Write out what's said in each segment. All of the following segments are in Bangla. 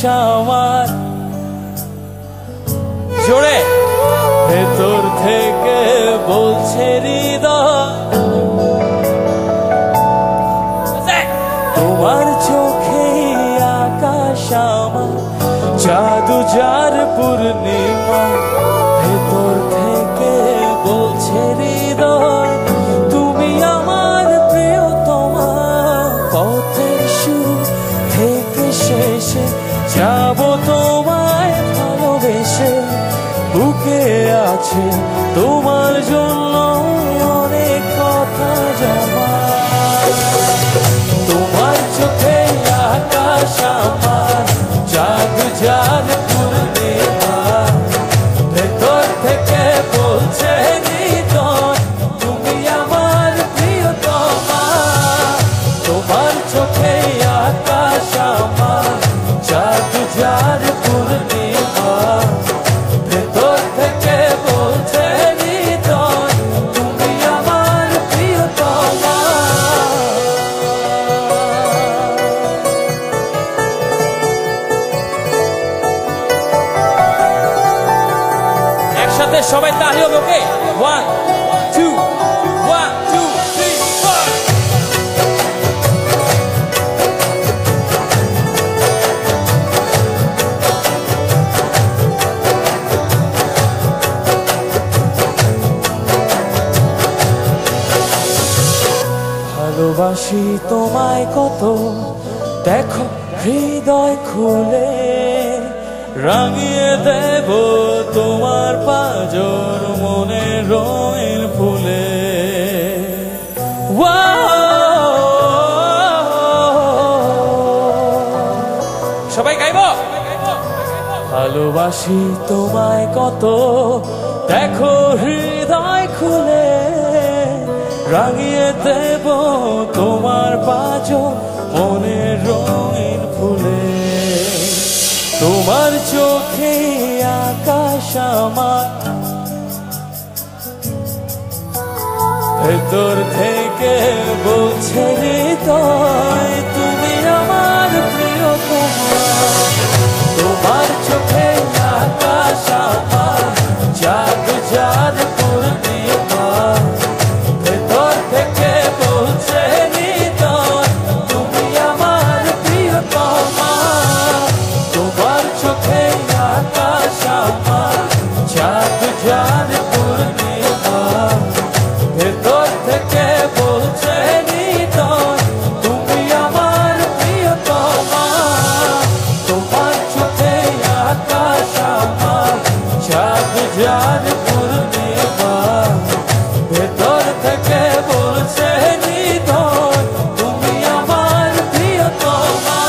আমার জোরে ভেতর থেকে বলছে হৃদয় তোমার চোখে আকাশ আমার জাদু যার পূর্ণিমা ভেতর থেকে বলছে হৃদয় তুমি আমার প্রিয়তমা পথের শুরু থেকে শেষে যাব তোমায় ভালোবেসে বুকে আছে তোমার জন্য অনেক কথা জমা তোমার চোখে আকাশ আমার জাদু যার পূর্ণিমা ভেতর থেকে বলছে হৃদয় তুমি আমার প্রিয়তমা তোমার চোখে আকাশ আমার জাদু যার পূর্ণিমা ভেতর থেকে বলছে হৃদয় তুমি আমার প্রিয়তমা একসাথে সবাই তালি হবে ওকে 1 2 1 2 3 4 ভালোবাসি তোমায় কত দেখো হৃদয় খুলে রাঙিয়ে দেব তোমার পাজর মনের রঙের ফুলে সবাই গাইব ভালোবাসি তোমায় কত দেখো হৃদয় খুলে রাঙিয়ে দেব তোমার পাজর মনের রঙিন ফুলে তোমার চোখে আকাশ আমার ভেতর থেকে বলছে হৃদয় তুমি আমার প্রিয়তমা তোমার চোখে আকাশ আমার জাদু যার পূর্ণিমা ভেতর থেকে বলছে হৃদয় তুমি আমার প্রিয়তমা তোমার চোখে আকাশ আমার জাদু যার পূর্ণিমা ভেতর থেকে বলছে হৃদয় তুমি আমার প্রিয়তমা তোমার চোখে আকাশ আমার জাদু যার পূর্ণিমা ভেতর থেকে বলছে হৃদয় তুমি আমার প্রিয়তমা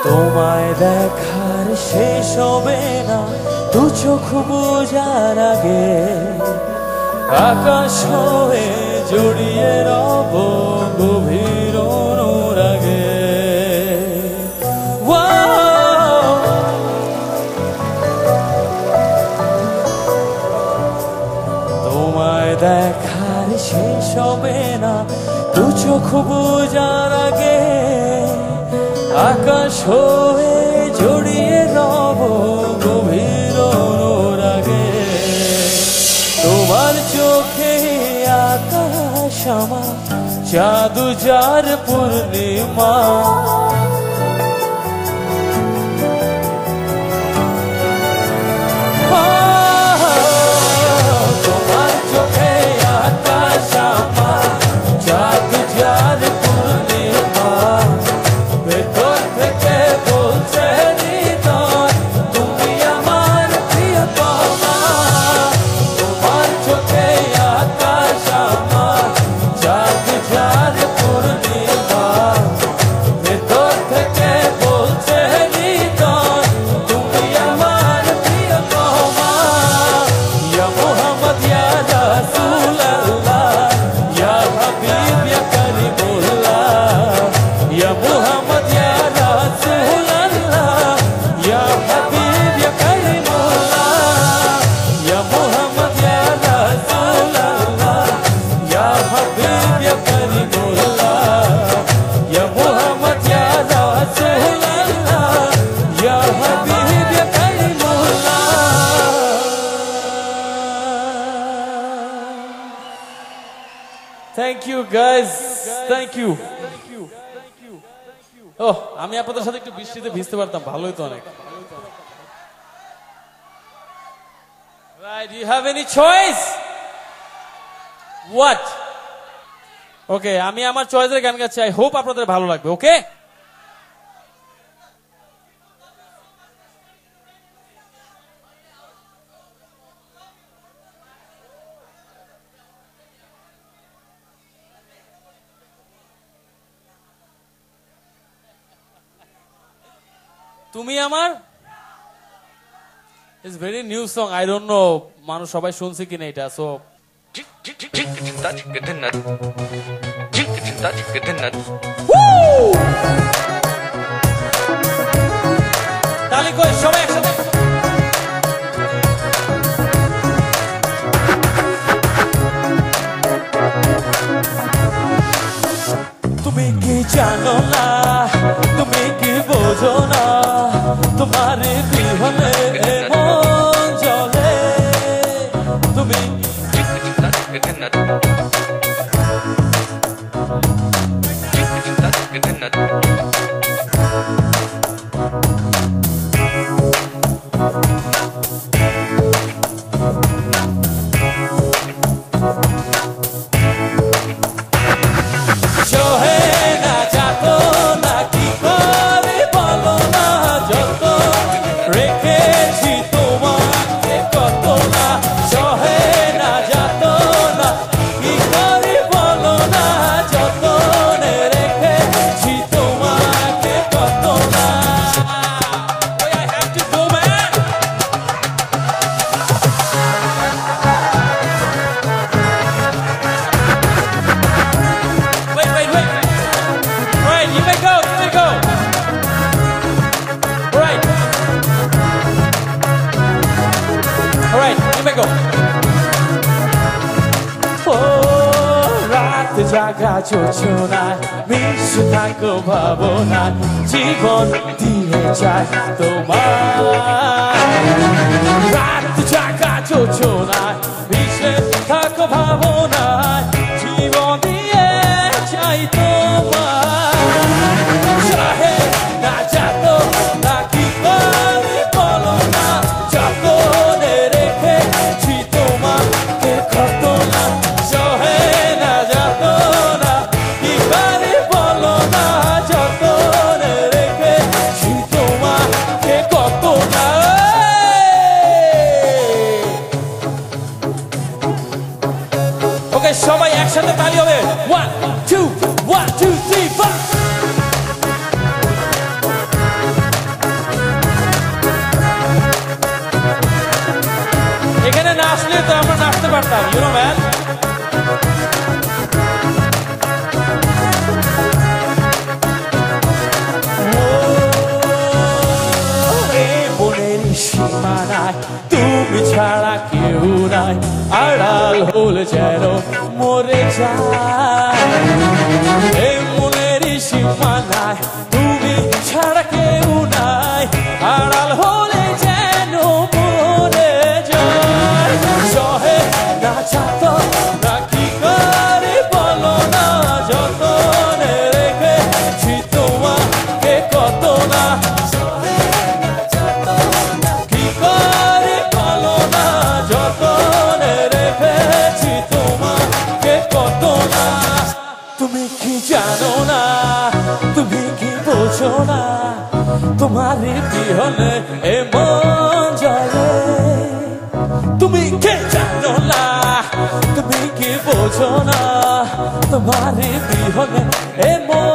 তোমায় দেখার শেষ হবে না দু চোখ বোঝার আগে আকাশ হয়ে জড়িয়ে রব গভীর অনুরাগে তোমায় দেখার শেষ হবে না দু চোখ বোঝার আগে আকাশ হয়ে জড়িয়ে রব গভীর অনুরাগে তোমার চোখে আকাশ আমার জাদু যার পূর্ণিমা তোমার চোখে আকাশ আমার জাদু যার পূর্ণিমা ভেতর থেকে বলছে হৃদয় তুমি আমার প্রিয়তমা তোমার চোখে আকাশ আমার জাদু যার পূর্ণিমা ভেতর থেকে thank you guys, thank you. ও আমি আপনাদের সাথে একটু বৃষ্টিতে ভিজতে পারতাম, ভালোই তো অনেক। Right, do you have any choice? What? Okay, আমি আমার চয়েসের গান গাচ্ছি। I hope আপনাদের ভালো লাগবে, ওকে? তুমি আমার It's very new song. I don't know মানুষ সবাই শুনছে কিনা এটা। সো তালি কই সবাই একসাথে। তুমি কি জানো না, তুমি কি বোঝো না, তোমার বিহনে মন জ্বলে। তুমি জাগা যোজনায় মিশে থাকো ভাবনায়, জীবন দিয়ে যায় তোমার। রাত জাগা যোজনায় মিশে থাকো ভাবনায়, জীবন দিয়ে যায় তোমার। চাহে না যাতো না কি করে বলো না, যতনে রেখেছি তোমাকে কত না। চাহে না যাতো না কি করে বলো না, যতনে রেখেছি তোমাকে কত না। ওকে সবাই একসাথে তালি হবে। 1 2 1 2 3 4। এখানে না আসলে তো আমরা নাচতে পারতাম, ইউ নো ম্যান। মনের সীমানায় তুমি ছাড়া কেউ নাই, আড়াল হলে যেন মরে যায়। এই মনের সীমানায় তুমি ছাড়া কেউ নাই, আড়াল হলে যেন মরে যায়। সহে না চাতো না কি করে বলো না, যতনে রেখেছি তোমাকে কত না। কি করে বলো না, যতনে রেখেছি তোমাকে কত না। তুমি কি জানো না, তুমি কি বোঝো না, তোমার বিহনে এ মন জ্বলে। তুমি কি জানো না, তুমি কি বোঝো না, তোমার বিহনে এ মন